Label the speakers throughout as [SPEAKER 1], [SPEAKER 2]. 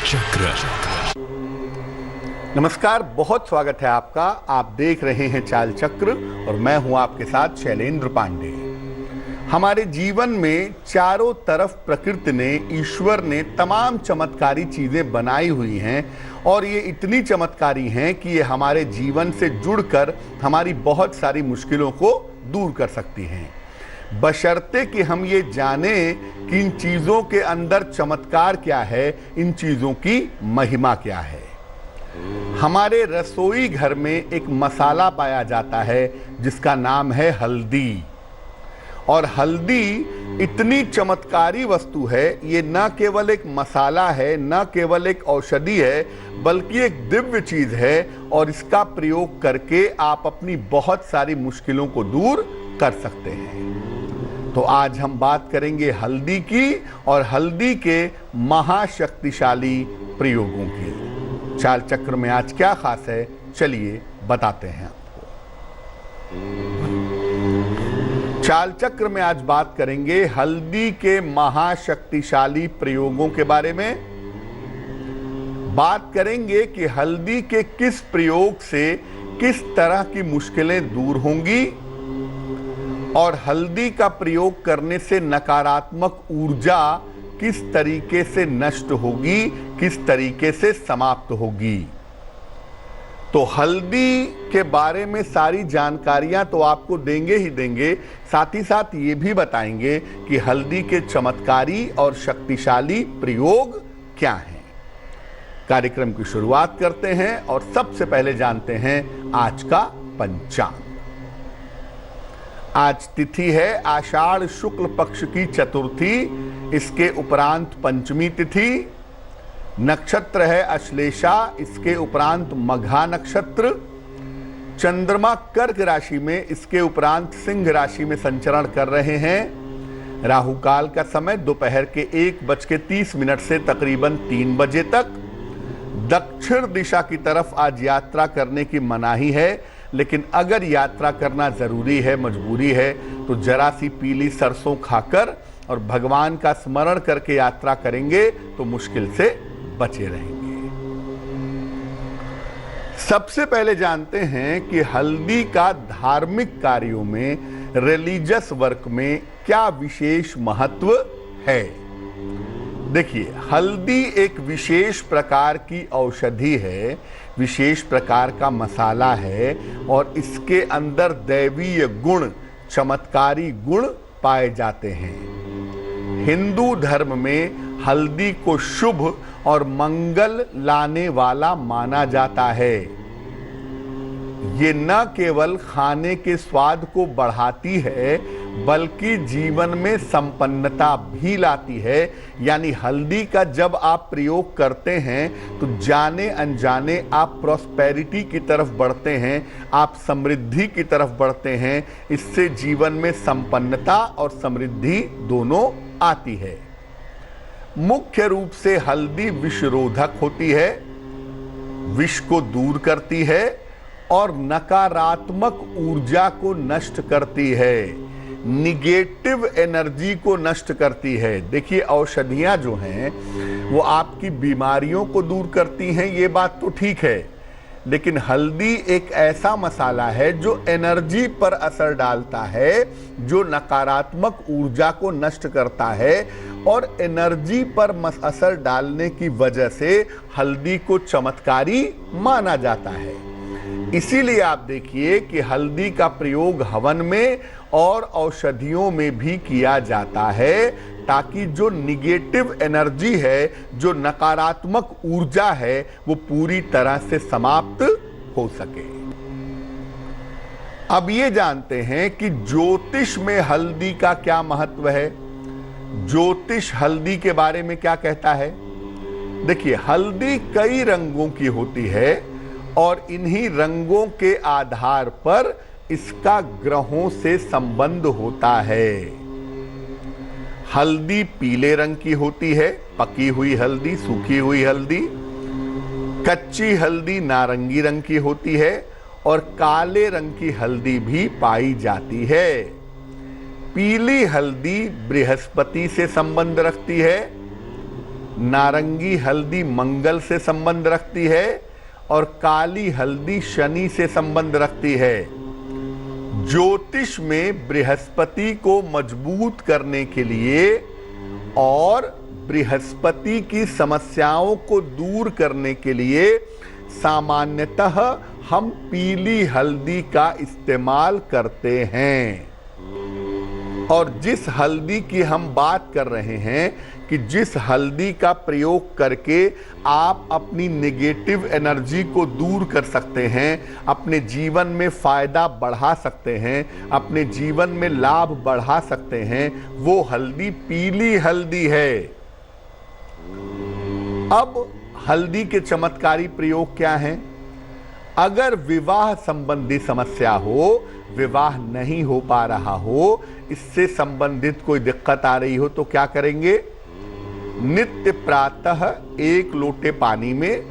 [SPEAKER 1] चक्र।
[SPEAKER 2] नमस्कार, बहुत स्वागत है आपका। आप देख रहे हैं चाल चक्र और मैं हूं आपके साथ शैलेंद्र पांडे। हमारे जीवन में चारों तरफ प्रकृति ने, ईश्वर ने तमाम चमत्कारी चीजें बनाई हुई हैं और ये इतनी चमत्कारी हैं कि ये हमारे जीवन से जुड़कर हमारी बहुत सारी मुश्किलों को दूर कर सकती हैं, बशर्ते कि हम ये जानें कि इन चीजों के अंदर चमत्कार क्या है, इन चीजों की महिमा क्या है। हमारे रसोई घर में एक मसाला पाया जाता है जिसका नाम है हल्दी। और हल्दी इतनी चमत्कारी वस्तु है, ये न केवल एक मसाला है, न केवल एक औषधि है, बल्कि एक दिव्य चीज है और इसका प्रयोग करके आप अपनी बहुत सारी मुश्किलों को दूर कर सकते हैं। तो आज हम बात करेंगे हल्दी की और हल्दी के महाशक्तिशाली प्रयोगों की। चाल चक्र में आज क्या खास है, चलिए बताते हैं आपको। चाल चक्र में आज बात करेंगे हल्दी के महाशक्तिशाली प्रयोगों के बारे में। बात करेंगे कि हल्दी के किस प्रयोग से किस तरह की मुश्किलें दूर होंगी और हल्दी का प्रयोग करने से नकारात्मक ऊर्जा किस तरीके से नष्ट होगी, किस तरीके से समाप्त होगी। तो हल्दी के बारे में सारी जानकारियां तो आपको देंगे ही देंगे, साथ ही साथ ये भी बताएंगे कि हल्दी के चमत्कारी और शक्तिशाली प्रयोग क्या हैं। कार्यक्रम की शुरुआत करते हैं और सबसे पहले जानते हैं आज का पंचांग। आज तिथि है आषाढ़ शुक्ल पक्ष की चतुर्थी, इसके उपरांत पंचमी तिथि। नक्षत्र है अश्लेषा, इसके उपरांत मघा नक्षत्र। चंद्रमा कर्क राशि में, इसके उपरांत सिंह राशि में संचरण कर रहे हैं। राहु काल का समय दोपहर के 1:30 से तकरीबन 3 बजे तक। दक्षिण दिशा की तरफ आज यात्रा करने की मनाही है, लेकिन अगर यात्रा करना जरूरी है, मजबूरी है, तो जरा सी पीली सरसों खाकर और भगवान का स्मरण करके यात्रा करेंगे तो मुश्किल से बचे रहेंगे। सबसे पहले जानते हैं कि हल्दी का धार्मिक कार्यों में, रिलीजियस वर्क में क्या विशेष महत्व है। देखिए, हल्दी एक विशेष प्रकार की औषधि है, विशेष प्रकार का मसाला है और इसके अंदर दैवीय गुण, चमत्कारी गुण पाए जाते हैं। हिंदू धर्म में हल्दी को शुभ और मंगल लाने वाला माना जाता है। ये न केवल खाने के स्वाद को बढ़ाती है, बल्कि जीवन में संपन्नता भी लाती है। यानी हल्दी का जब आप प्रयोग करते हैं तो जाने अनजाने आप प्रॉस्पेरिटी की तरफ बढ़ते हैं, आप समृद्धि की तरफ बढ़ते हैं। इससे जीवन में संपन्नता और समृद्धि दोनों आती है। मुख्य रूप से हल्दी विषरोधक होती है, विष को दूर करती है और नकारात्मक ऊर्जा को नष्ट करती है, निगेटिव एनर्जी को नष्ट करती है। देखिए, औषधियां जो हैं वो आपकी बीमारियों को दूर करती हैं, ये बात तो ठीक है, लेकिन हल्दी एक ऐसा मसाला है जो एनर्जी पर असर डालता है, जो नकारात्मक ऊर्जा को नष्ट करता है और एनर्जी पर असर डालने की वजह से हल्दी को चमत्कारी माना जाता है। इसीलिए आप देखिए कि हल्दी का प्रयोग हवन में और औषधियों में भी किया जाता है, ताकि जो निगेटिव एनर्जी है, जो नकारात्मक ऊर्जा है, वो पूरी तरह से समाप्त हो सके। अब ये जानते हैं कि ज्योतिष में हल्दी का क्या महत्व है। ज्योतिष हल्दी के बारे में क्या कहता है। देखिए, हल्दी कई रंगों की होती है और इन्हीं रंगों के आधार पर इसका ग्रहों से संबंध होता है। हल्दी पीले रंग की होती है, पकी हुई हल्दी, सूखी हुई हल्दी। कच्ची हल्दी नारंगी रंग की होती है और काले रंग की हल्दी भी पाई जाती है। पीली हल्दी बृहस्पति से संबंध रखती है नारंगी हल्दी मंगल से संबंध रखती है और काली हल्दी शनि से संबंध रखती है। ज्योतिष में बृहस्पति को मजबूत करने के लिए और बृहस्पति की समस्याओं को दूर करने के लिए सामान्यतः हम पीली हल्दी का इस्तेमाल करते हैं। और जिस हल्दी की हम बात कर रहे हैं कि जिस हल्दी का प्रयोग करके आप अपनी नेगेटिव एनर्जी को दूर कर सकते हैं, अपने जीवन में फायदा बढ़ा सकते हैं, अपने जीवन में लाभ बढ़ा सकते हैं, वो हल्दी पीली हल्दी है। अब हल्दी के चमत्कारी प्रयोग क्या हैं? अगर विवाह संबंधी समस्या हो, विवाह नहीं हो पा रहा हो, इससे संबंधित कोई दिक्कत आ रही हो, तो क्या करेंगे? नित्य प्रातः 1 लोटे पानी में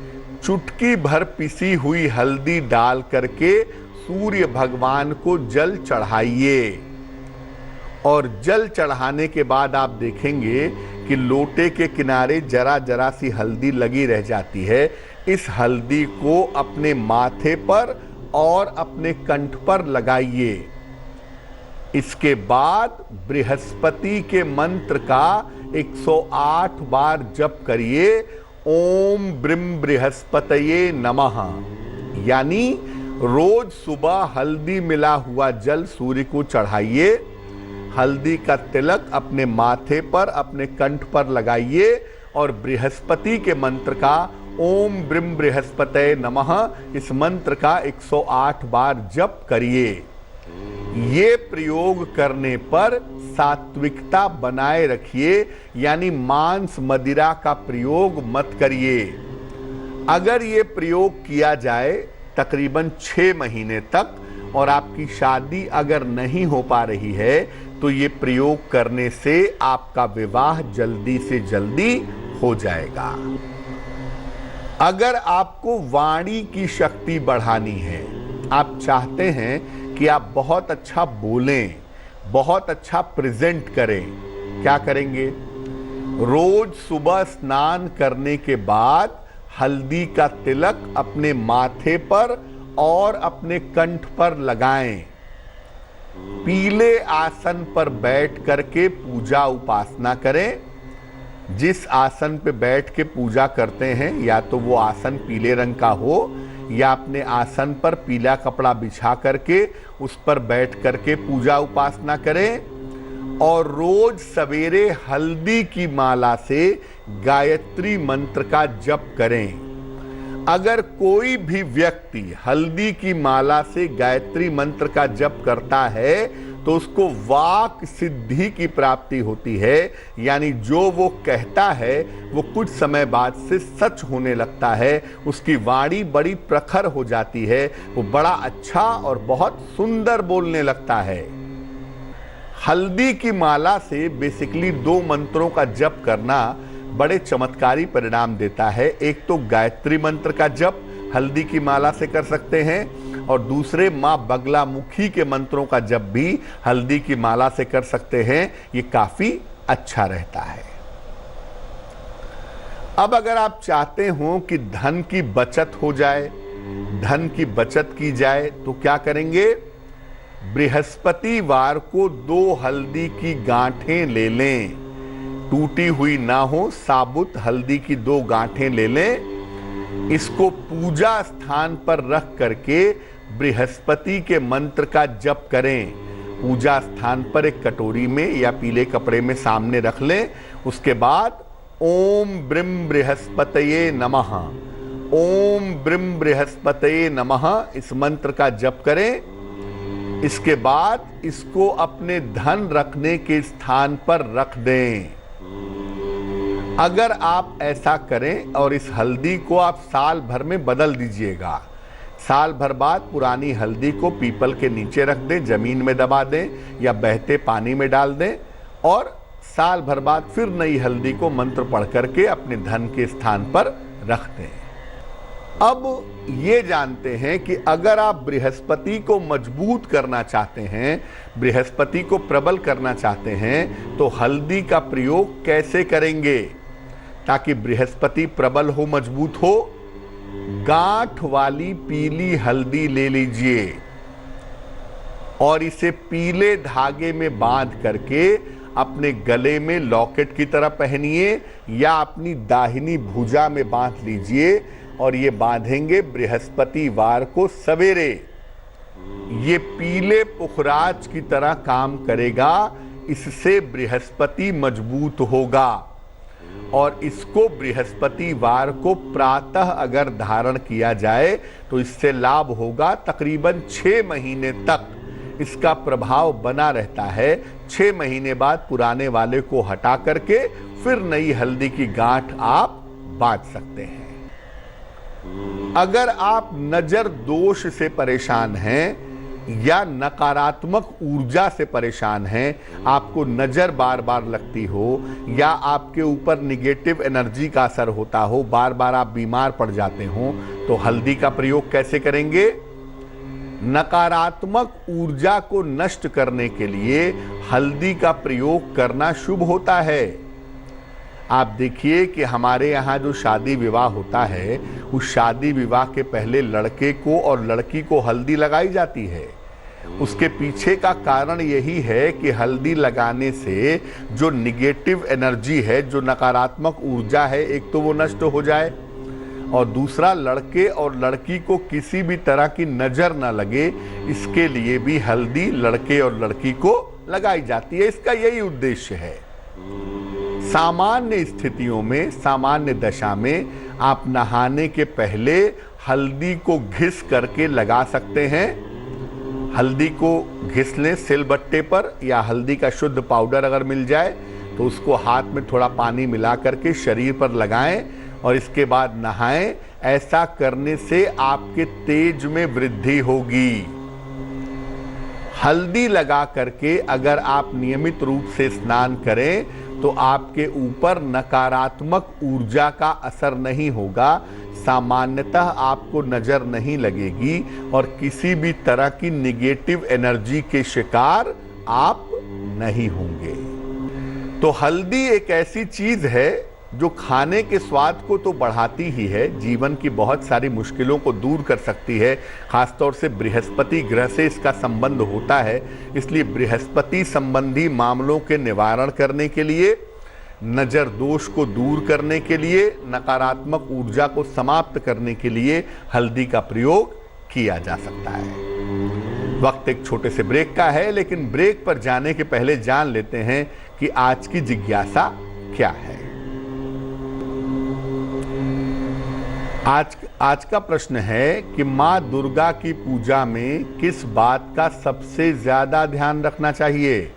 [SPEAKER 2] चुटकी भर पिसी हुई हल्दी डाल करके सूर्य भगवान को जल चढ़ाइए। और जल चढ़ाने के बाद आप देखेंगे कि लोटे के किनारे जरा जरा सी हल्दी लगी रह जाती है। इस हल्दी को अपने माथे पर और अपने कंठ पर लगाइए। इसके बाद बृहस्पति के मंत्र का 108 बार जप करिए। ओम ब्रीम बृहस्पतये नमः। यानी रोज सुबह हल्दी मिला हुआ जल सूर्य को चढ़ाइए, हल्दी का तिलक अपने माथे पर अपने कंठ पर लगाइए और बृहस्पति के मंत्र का ओम ब्रीम बृहस्पतये नमः इस मंत्र का 108 बार जप करिए। ये प्रयोग करने पर सात्विकता बनाए रखिए, यानी मांस मदिरा का प्रयोग मत करिए। अगर ये प्रयोग किया जाए तकरीबन 6 महीने तक और आपकी शादी अगर नहीं हो पा रही है, तो ये प्रयोग करने से आपका विवाह जल्दी से जल्दी हो जाएगा। अगर आपको वाणी की शक्ति बढ़ानी है, आप चाहते हैं कि आप बहुत अच्छा बोलें, बहुत अच्छा प्रेजेंट करें, क्या करेंगे? रोज सुबह स्नान करने के बाद हल्दी का तिलक अपने माथे पर और अपने कंठ पर लगाएं। पीले आसन पर बैठ करके पूजा उपासना करें। जिस आसन पे बैठ के पूजा करते हैं, या तो वो आसन पीले रंग का हो या अपने आसन पर पीला कपड़ा बिछा करके उस पर बैठ करके पूजा उपासना करें। और रोज सवेरे हल्दी की माला से गायत्री मंत्र का जप करें। अगर कोई भी व्यक्ति हल्दी की माला से गायत्री मंत्र का जप करता है तो उसको वाक सिद्धि की प्राप्ति होती है, यानी जो वो कहता है वो कुछ समय बाद से सच होने लगता है। उसकी वाणी बड़ी प्रखर हो जाती है, वो बड़ा अच्छा और बहुत सुंदर बोलने लगता है। हल्दी की माला से बेसिकली 2 मंत्रों का जप करना बड़े चमत्कारी परिणाम देता है। एक तो गायत्री मंत्र का जप हल्दी की माला से कर सकते हैं और दूसरे माँ बगलामुखी के मंत्रों का जप भी हल्दी की माला से कर सकते हैं। ये काफी अच्छा रहता है। अब अगर आप चाहते हो कि धन की बचत हो जाए, धन की बचत की जाए, तो क्या करेंगे? बृहस्पतिवार को 2 हल्दी की गांठें ले लें, टूटी हुई ना हो, साबुत हल्दी की 2 गांठें ले लें। इसको पूजा स्थान पर रख करके बृहस्पति के मंत्र का जप करें। पूजा स्थान पर एक कटोरी में या पीले कपड़े में सामने रख लें। उसके बाद ओम ब्रीम बृहस्पतये नमः, ओम ब्रीम बृहस्पतये नमः इस मंत्र का जप करें। इसके बाद इसको अपने धन रखने के स्थान पर रख दें। अगर आप ऐसा करें और इस हल्दी को आप साल भर में बदल दीजिएगा, साल भर बाद पुरानी हल्दी को पीपल के नीचे रख दें, जमीन में दबा दें या बहते पानी में डाल दें और साल भर बाद फिर नई हल्दी को मंत्र पढ़ करके अपने धन के स्थान पर रख दें। अब ये जानते हैं कि अगर आप बृहस्पति को मजबूत करना चाहते हैं, बृहस्पति को प्रबल करना चाहते हैं, तो हल्दी का प्रयोग कैसे करेंगे ताकि बृहस्पति प्रबल हो, मजबूत हो। गांठ वाली पीली हल्दी ले लीजिए और इसे पीले धागे में बांध करके अपने गले में लॉकेट की तरह पहनिए या अपनी दाहिनी भुजा में बांध लीजिए और ये बांधेंगे बृहस्पतिवार को सवेरे। ये पीले पुखराज की तरह काम करेगा, इससे बृहस्पति मजबूत होगा और इसको बृहस्पतिवार को प्रातः अगर धारण किया जाए तो इससे लाभ होगा। तकरीबन 6 महीने तक इसका प्रभाव बना रहता है। 6 महीने बाद पुराने वाले को हटा करके फिर नई हल्दी की गांठ आप बांध सकते हैं। अगर आप नजर दोष से परेशान हैं या नकारात्मक ऊर्जा से परेशान हैं, आपको नजर बार बार लगती हो या आपके ऊपर निगेटिव एनर्जी का असर होता हो, बार बार आप बीमार पड़ जाते हो, तो हल्दी का प्रयोग कैसे करेंगे? नकारात्मक ऊर्जा को नष्ट करने के लिए हल्दी का प्रयोग करना शुभ होता है। आप देखिए कि हमारे यहाँ जो शादी विवाह होता है, उस शादी विवाह के पहले लड़के को और लड़की को हल्दी लगाई जाती है। उसके पीछे का कारण यही है कि हल्दी लगाने से जो निगेटिव एनर्जी है, जो नकारात्मक ऊर्जा है, एक तो वो नष्ट हो जाए और दूसरा लड़के और लड़की को किसी भी तरह की नजर न लगे, इसके लिए भी हल्दी लड़के और लड़की को लगाई जाती है। इसका यही उद्देश्य है। सामान्य स्थितियों में, सामान्य दशा में आप नहाने के पहले हल्दी को घिस करके लगा सकते हैं। हल्दी को घिस लें सिलबट्टे पर या हल्दी का शुद्ध पाउडर अगर मिल जाए तो उसको हाथ में थोड़ा पानी मिला करके शरीर पर लगाएं और इसके बाद नहाएं। ऐसा करने से आपके तेज में वृद्धि होगी। हल्दी लगा करके अगर आप नियमित रूप से स्नान करें तो आपके ऊपर नकारात्मक ऊर्जा का असर नहीं होगा। सामान्यतः आपको नजर नहीं लगेगी और किसी भी तरह की निगेटिव एनर्जी के शिकार आप नहीं होंगे। तो हल्दी एक ऐसी चीज है जो खाने के स्वाद को तो बढ़ाती ही है, जीवन की बहुत सारी मुश्किलों को दूर कर सकती है। खासतौर से बृहस्पति ग्रह से इसका संबंध होता है, इसलिए बृहस्पति संबंधी मामलों के निवारण करने के लिए, नजर दोष को दूर करने के लिए, नकारात्मक ऊर्जा को समाप्त करने के लिए हल्दी का प्रयोग किया जा सकता है। वक्त एक छोटे से ब्रेक का है, लेकिन ब्रेक पर जाने के पहले जान लेते हैं कि आज की जिज्ञासा क्या है। आज का प्रश्न है कि माँ दुर्गा की पूजा में किस बात का सबसे ज्यादा ध्यान रखना चाहिए?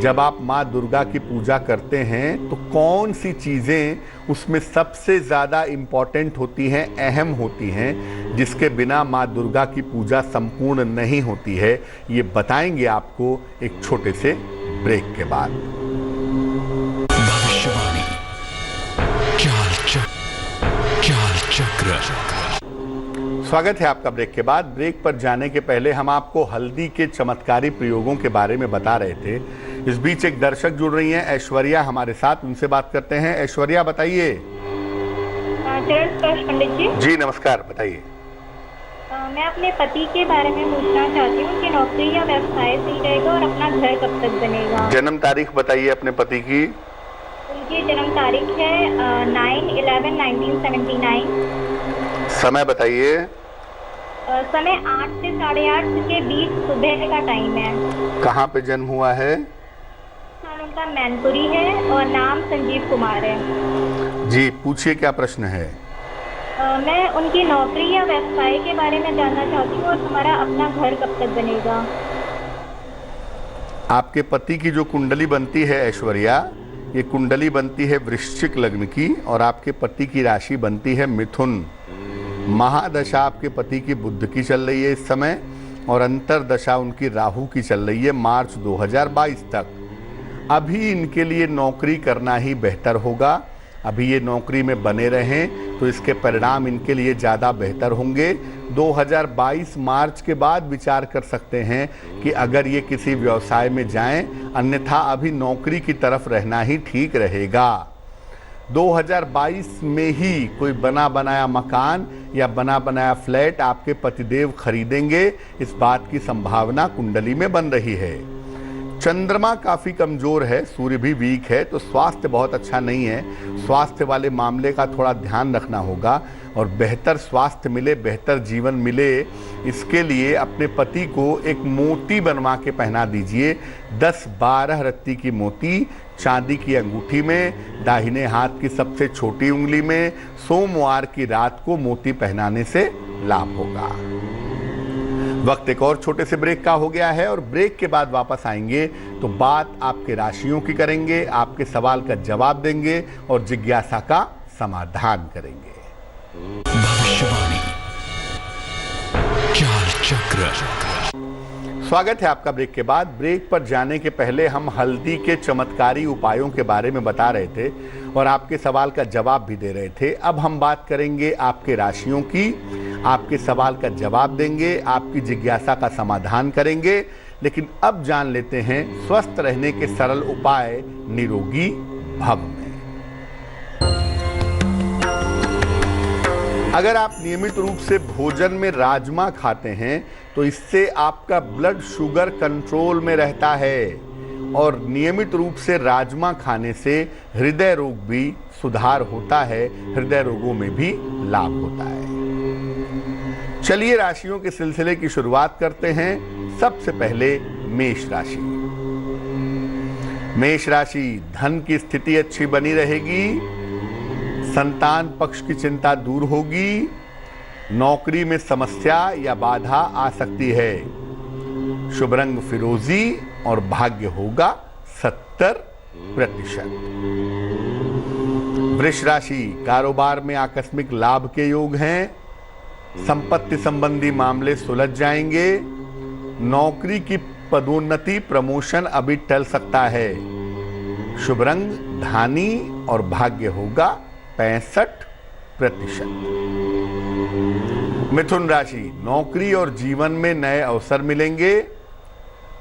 [SPEAKER 2] जब आप माँ दुर्गा की पूजा करते हैं तो कौन सी चीजें उसमें सबसे ज्यादा इंपॉर्टेंट होती हैं, अहम होती हैं, जिसके बिना माँ दुर्गा की पूजा संपूर्ण नहीं होती है? ये बताएंगे आपको एक छोटे से ब्रेक के बाद।
[SPEAKER 1] भविष्यवाणी, चाल चक्र।
[SPEAKER 2] स्वागत है आपका ब्रेक के बाद। ब्रेक पर जाने के पहले हम आपको हल्दी के चमत्कारी प्रयोगों के बारे में बता रहे थे। इस बीच एक दर्शक जुड़ रही हैं, ऐश्वर्या हमारे साथ, उनसे बात करते हैं। ऐश्वर्या बताइए।
[SPEAKER 3] पंडित जी।
[SPEAKER 2] जी नमस्कार, बताइए।
[SPEAKER 3] मैं अपने पति के बारे में पूछना चाहती हूँ कि नौकरी या व्यवसाय सही रहेगा और अपना घर कब तक बनेगा?
[SPEAKER 2] जन्म तारीख बताइए अपने पति की।
[SPEAKER 3] उनकी जन्म तारीख है 9/11/1979। समय
[SPEAKER 2] बताइए।
[SPEAKER 3] समय 8 से 8:30 के बीच सुबह का टाइम है।
[SPEAKER 2] कहाँ पे जन्म हुआ है?
[SPEAKER 3] स्थान उनका मैनपुरी है और नाम संजीव कुमार है।
[SPEAKER 2] जी पूछिए, क्या प्रश्न है?
[SPEAKER 3] मैं उनकी नौकरी या व्यवसाय के बारे में जानना चाहती हूँ और हमारा अपना घर कब तक बनेगा।
[SPEAKER 2] आपके पति की जो कुंडली बनती है ऐश्वर्या, ये कुंडली बनती है वृश्चिक लग्न की और आपके पति की राशि बनती है मिथुन। महादशा आपके पति की बुध की चल रही है इस समय और अंतरदशा उनकी राहु की चल रही है मार्च 2022 तक। अभी इनके लिए नौकरी करना ही बेहतर होगा। अभी ये नौकरी में बने रहें तो इसके परिणाम इनके लिए ज़्यादा बेहतर होंगे। 2022 मार्च के बाद विचार कर सकते हैं कि अगर ये किसी व्यवसाय में जाएं, अन्यथा अभी नौकरी की तरफ रहना ही ठीक रहेगा। 2022 में ही कोई बना बनाया मकान या बना बनाया फ्लैट आपके पतिदेव खरीदेंगे, इस बात की संभावना कुंडली में बन रही है। चंद्रमा काफी कमजोर है, सूर्य भी वीक है, तो स्वास्थ्य बहुत अच्छा नहीं है। स्वास्थ्य वाले मामले का थोड़ा ध्यान रखना होगा और बेहतर स्वास्थ्य मिले, बेहतर जीवन मिले, इसके लिए अपने पति को एक मोती बनवा के पहना दीजिए। 10-12 रत्ती की मोती चांदी की अंगूठी में, दाहिने हाथ की सबसे छोटी उंगली में, सोमवार की रात को मोती पहनाने से लाभ होगा। वक्त एक और छोटे से ब्रेक का हो गया है और ब्रेक के बाद वापस आएंगे तो बात आपके राशियों की करेंगे, आपके सवाल का जवाब देंगे और जिज्ञासा का समाधान करेंगे।
[SPEAKER 1] भविष्यवाणी जाल चक्र।
[SPEAKER 2] स्वागत है आपका ब्रेक के बाद। ब्रेक पर जाने के पहले हम हल्दी के चमत्कारी उपायों के बारे में बता रहे थे और आपके सवाल का जवाब भी दे रहे थे। अब हम बात करेंगे आपके राशियों की, आपके सवाल का जवाब देंगे, आपकी जिज्ञासा का समाधान करेंगे। लेकिन अब जान लेते हैं स्वस्थ रहने के सरल उपाय निरोगी भव में। अगर आप नियमित रूप से भोजन में राजमा खाते हैं तो इससे आपका ब्लड शुगर कंट्रोल में रहता है और नियमित रूप से राजमा खाने से हृदय रोग भी सुधार होता है, हृदय रोगों में भी लाभ होता है। चलिए राशियों के सिलसिले की शुरुआत करते हैं। सबसे पहले मेष राशि। मेष राशि, धन की स्थिति अच्छी बनी रहेगी, संतान पक्ष की चिंता दूर होगी, नौकरी में समस्या या बाधा आ सकती है। शुभ रंग फिरोजी और भाग्य होगा 70%। वृष राशि, कारोबार में आकस्मिक लाभ के योग हैं, संपत्ति संबंधी मामले सुलझ जाएंगे, नौकरी की पदोन्नति प्रमोशन अभी टल सकता है। शुभ रंग धानी और भाग्य होगा 65%। मिथुन राशि, नौकरी और जीवन में नए अवसर मिलेंगे,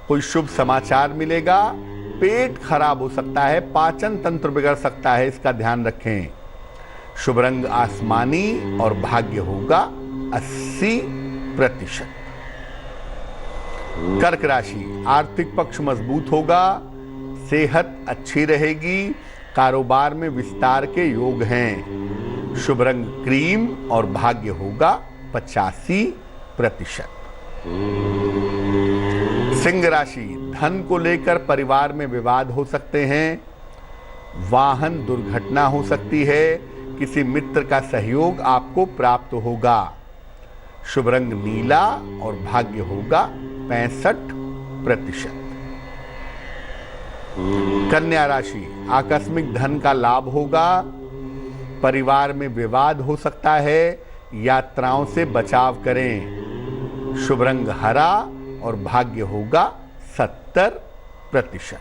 [SPEAKER 2] कोई शुभ समाचार मिलेगा, पेट खराब हो सकता है, पाचन तंत्र बिगड़ सकता है, इसका ध्यान रखें। शुभ रंग आसमानी और भाग्य होगा 80%। कर्क राशि, आर्थिक पक्ष मजबूत होगा, सेहत अच्छी रहेगी, कारोबार में विस्तार के योग हैं। शुभ रंग क्रीम और भाग्य होगा 85%। सिंह राशि, धन को लेकर परिवार में विवाद हो सकते हैं, वाहन दुर्घटना हो सकती है, किसी मित्र का सहयोग आपको प्राप्त होगा। शुभ रंग नीला और भाग्य होगा 65%। कन्या राशि, आकस्मिक धन का लाभ होगा, परिवार में विवाद हो सकता है, यात्राओं से बचाव करें। शुभ रंग हरा और भाग्य होगा 70%।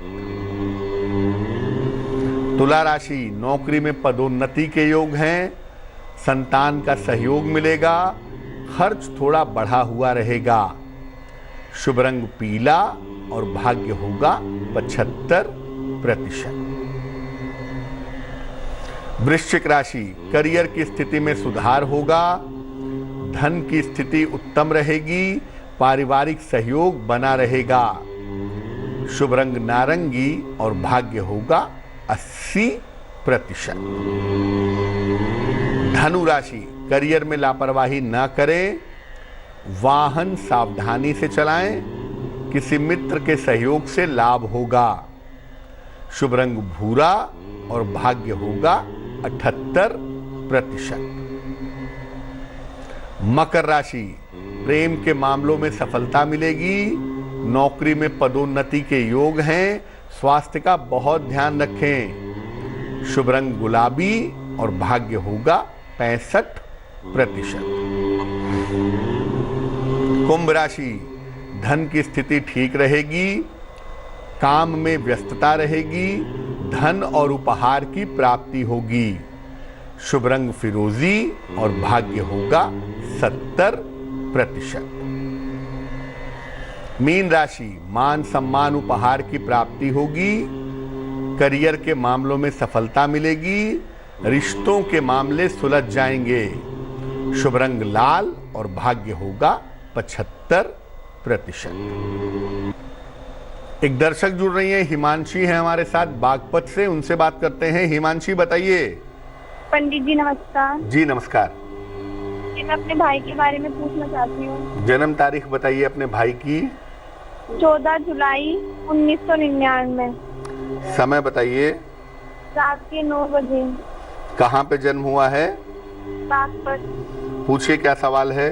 [SPEAKER 2] तुला राशि, नौकरी में पदोन्नति के योग हैं, संतान का सहयोग मिलेगा, खर्च थोड़ा बढ़ा हुआ रहेगा। शुभ रंग पीला और भाग्य होगा 75%। वृश्चिक राशि, करियर की स्थिति में सुधार होगा, धन की स्थिति उत्तम रहेगी, पारिवारिक सहयोग बना रहेगा। शुभ रंग नारंगी और भाग्य होगा 80%। धनु राशि, करियर में लापरवाही न करें, वाहन सावधानी से चलाएं, किसी मित्र के सहयोग से लाभ होगा। शुभ रंग भूरा और भाग्य होगा 78%। मकर राशि, प्रेम के मामलों में सफलता मिलेगी, नौकरी में पदोन्नति के योग हैं, स्वास्थ्य का बहुत ध्यान रखें। शुभ रंग गुलाबी और भाग्य होगा 65%। कुंभ राशि, धन की स्थिति ठीक रहेगी, काम में व्यस्तता रहेगी, धन और उपहार की प्राप्ति होगी। शुभ रंग फिरोजी और भाग्य होगा 70%। मीन राशि, मान सम्मान उपहार की प्राप्ति होगी, करियर के मामलों में सफलता मिलेगी, रिश्तों के मामले सुलझ जाएंगे। शुभ रंग लाल और भाग्य होगा 75%। एक दर्शक जुड़ रही हैं, हिमांशी है हमारे साथ बागपत से, उनसे बात करते हैं। हिमांशी बताइए।
[SPEAKER 3] पंडित जी नमस्कार
[SPEAKER 2] जी नमस्कार।
[SPEAKER 3] जी, मैं अपने भाई के बारे में पूछना चाहती हूँ।
[SPEAKER 2] जन्म तारीख बताइए अपने भाई की।
[SPEAKER 3] 14 जुलाई 1999।
[SPEAKER 2] समय बताइए।
[SPEAKER 3] रात के 9 बजे।
[SPEAKER 2] कहाँ पे जन्म हुआ है?
[SPEAKER 3] बागपत।
[SPEAKER 2] पूछिए क्या सवाल है।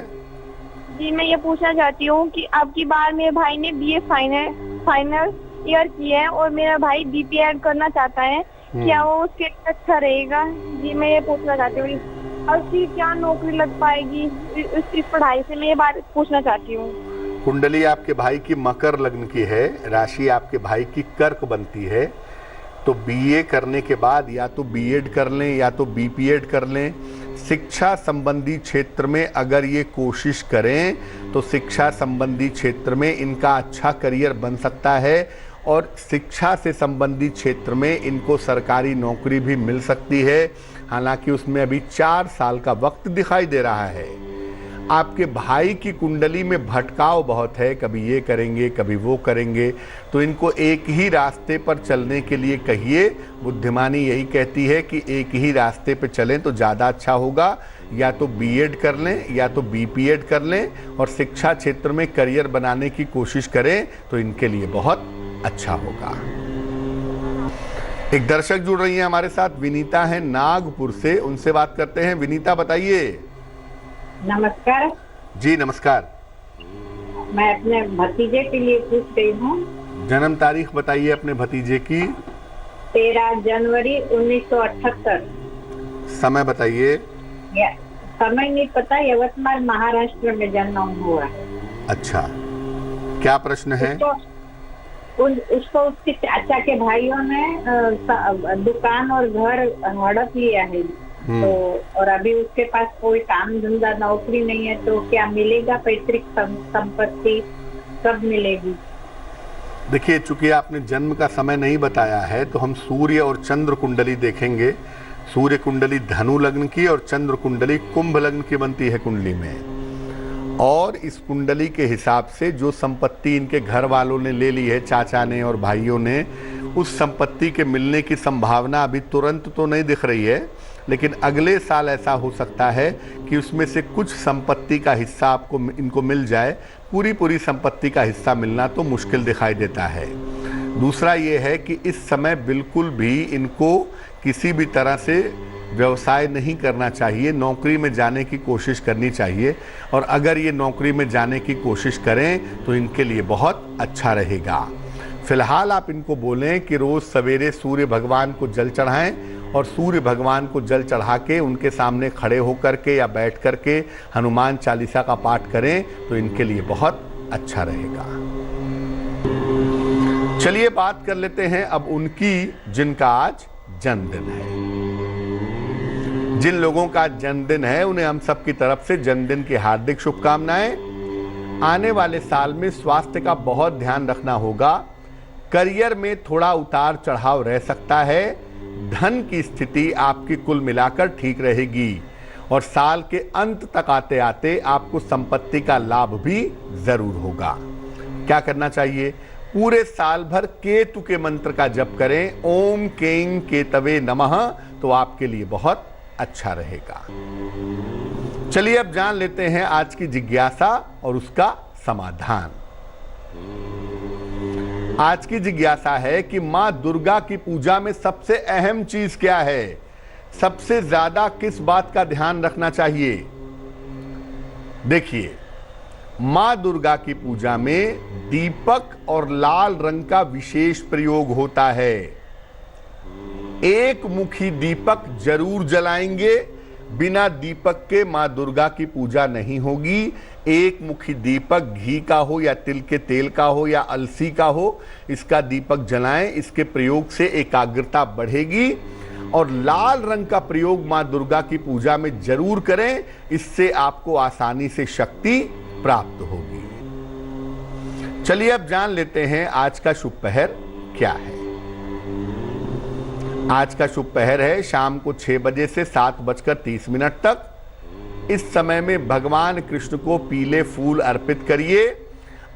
[SPEAKER 3] जी, मैं ये पूछना चाहती हूँ कि अब की बार मेरे भाई ने बीए फाइनल ईयर की है और मेरा भाई बीपीएड करना चाहता है, क्या वो उसके लिए अच्छा रहेगा? जी, मैं ये पूछना चाहती हूँ और उसकी क्या नौकरी लग पाएगी इस पढ़ाई से, मैं ये बात पूछना चाहती हूँ।
[SPEAKER 2] कुंडली आपके भाई की मकर लग्न की है, राशि आपके भाई की कर्क बनती है, तो बीए करने के बाद या तो बीएड कर लें या तो बीपीएड कर लें। शिक्षा संबंधी क्षेत्र में अगर ये कोशिश करें तो शिक्षा संबंधी क्षेत्र में इनका अच्छा करियर बन सकता है और शिक्षा से संबंधित क्षेत्र में इनको सरकारी नौकरी भी मिल सकती है। हालांकि उसमें अभी 4 साल का वक्त दिखाई दे रहा है। आपके भाई की कुंडली में भटकाव बहुत है, कभी ये करेंगे कभी वो करेंगे, तो इनको एक ही रास्ते पर चलने के लिए कहिए। बुद्धिमानी यही कहती है कि एक ही रास्ते पर चलें तो ज़्यादा अच्छा होगा। या तो बीएड कर लें या तो बीपीएड कर लें और शिक्षा क्षेत्र में करियर बनाने की कोशिश करें तो इनके लिए बहुत अच्छा होगा। एक दर्शक जुड़ रही हैं हमारे साथ, विनीता है नागपुर से, उनसे बात करते हैं। विनीता बताइए।
[SPEAKER 4] नमस्कार
[SPEAKER 2] जी नमस्कार।
[SPEAKER 4] मैं अपने भतीजे के लिए पूछ रही हूँ।
[SPEAKER 2] जन्म तारीख बताइए अपने भतीजे की।
[SPEAKER 4] 13 जनवरी 1978।
[SPEAKER 2] समय बताइए।
[SPEAKER 4] समय नहीं पता, यवतमाल महाराष्ट्र में जन्म हुआ।
[SPEAKER 2] अच्छा, क्या प्रश्न है?
[SPEAKER 4] उसको उसके चाचा के भाइयों ने दुकान और घर हड़प लिया है, तो और अभी उसके पास कोई काम धंधा नौकरी नहीं है, तो क्या मिलेगा? पैतृक संपत्ति कब मिलेगी?
[SPEAKER 2] देखिए, चूंकि आपने जन्म का समय नहीं बताया है तो हम सूर्य और चंद्र कुंडली देखेंगे। सूर्य कुंडली धनु लग्न की और चंद्र कुंडली कुंभ लग्न की बनती है कुंडली में, और इस कुंडली के हिसाब से जो संपत्ति इनके घर वालों ने ले ली है, चाचा ने और भाइयों ने, उस संपत्ति के मिलने की संभावना अभी तुरंत तो नहीं दिख रही है, लेकिन अगले साल ऐसा हो सकता है कि उसमें से कुछ संपत्ति का हिस्सा आपको इनको मिल जाए। पूरी संपत्ति का हिस्सा मिलना तो मुश्किल दिखाई देता है। दूसरा ये है कि इस समय बिल्कुल भी इनको किसी भी तरह से व्यवसाय नहीं करना चाहिए, नौकरी में जाने की कोशिश करनी चाहिए, और अगर ये नौकरी में जाने की कोशिश करें तो इनके लिए बहुत अच्छा रहेगा। फिलहाल आप इनको बोलें कि रोज़ सवेरे सूर्य भगवान को जल चढ़ाएं और सूर्य भगवान को जल चढ़ा के उनके सामने खड़े होकर के या बैठ कर के हनुमान चालीसा का पाठ करें तो इनके लिए बहुत अच्छा रहेगा। चलिए बात कर लेते हैं अब उनकी जिनका आज जन्मदिन है। जिन लोगों का जन्मदिन है उन्हें हम सब की तरफ से जन्मदिन की हार्दिक शुभकामनाएं। आने वाले साल में स्वास्थ्य का बहुत ध्यान रखना होगा। करियर में थोड़ा उतार चढ़ाव रह सकता है। धन की स्थिति आपकी कुल मिलाकर ठीक रहेगी और साल के अंत तक आते आते आपको संपत्ति का लाभ भी जरूर होगा। क्या करना चाहिए? पूरे साल भर केतु के मंत्र का जप करें, ओम कें केतवे नमः, तो आपके लिए बहुत अच्छा रहेगा। चलिए अब जान लेते हैं आज की जिज्ञासा और उसका समाधान। आज की जिज्ञासा है कि मां दुर्गा की पूजा में सबसे अहम चीज क्या है? सबसे ज्यादा किस बात का ध्यान रखना चाहिए? देखिए, मां दुर्गा की पूजा में दीपक और लाल रंग का विशेष प्रयोग होता है। एक मुखी दीपक जरूर जलाएंगे। बिना दीपक के मां दुर्गा की पूजा नहीं होगी। एक मुखी दीपक घी का हो या तिल के तेल का हो या अलसी का हो, इसका दीपक जलाएं। इसके प्रयोग से एकाग्रता बढ़ेगी। और लाल रंग का प्रयोग मां दुर्गा की पूजा में जरूर करें, इससे आपको आसानी से शक्ति प्राप्त होगी। चलिए अब जान लेते हैं आज का शुभ पहर क्या है। आज का शुभ पहर है शाम को 6 बजे से 7:30 तक। इस समय में भगवान कृष्ण को पीले फूल अर्पित करिए।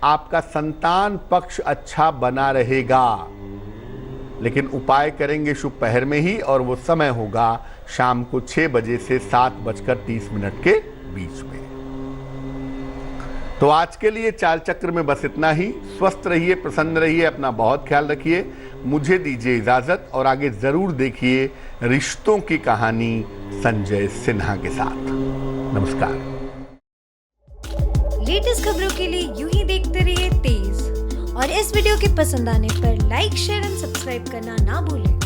[SPEAKER 2] आपका संतान पक्ष अच्छा बना रहेगा, लेकिन उपाय करेंगे शुभ पहर में ही, और वो समय होगा शाम को 6 बजे से 7:30 के बीच में। तो आज के लिए चाल चक्र में बस इतना ही। स्वस्थ रहिए, प्रसन्न रहिए, अपना बहुत ख्याल रखिए। मुझे दीजिए इजाजत और आगे जरूर देखिए रिश्तों की कहानी संजय सिन्हा के साथ। नमस्कार।
[SPEAKER 5] लेटेस्ट खबरों के लिए यूं ही देखते रहिए तेज, और इस वीडियो के पसंद आने पर लाइक, शेयर एंड सब्सक्राइब करना ना भूलें।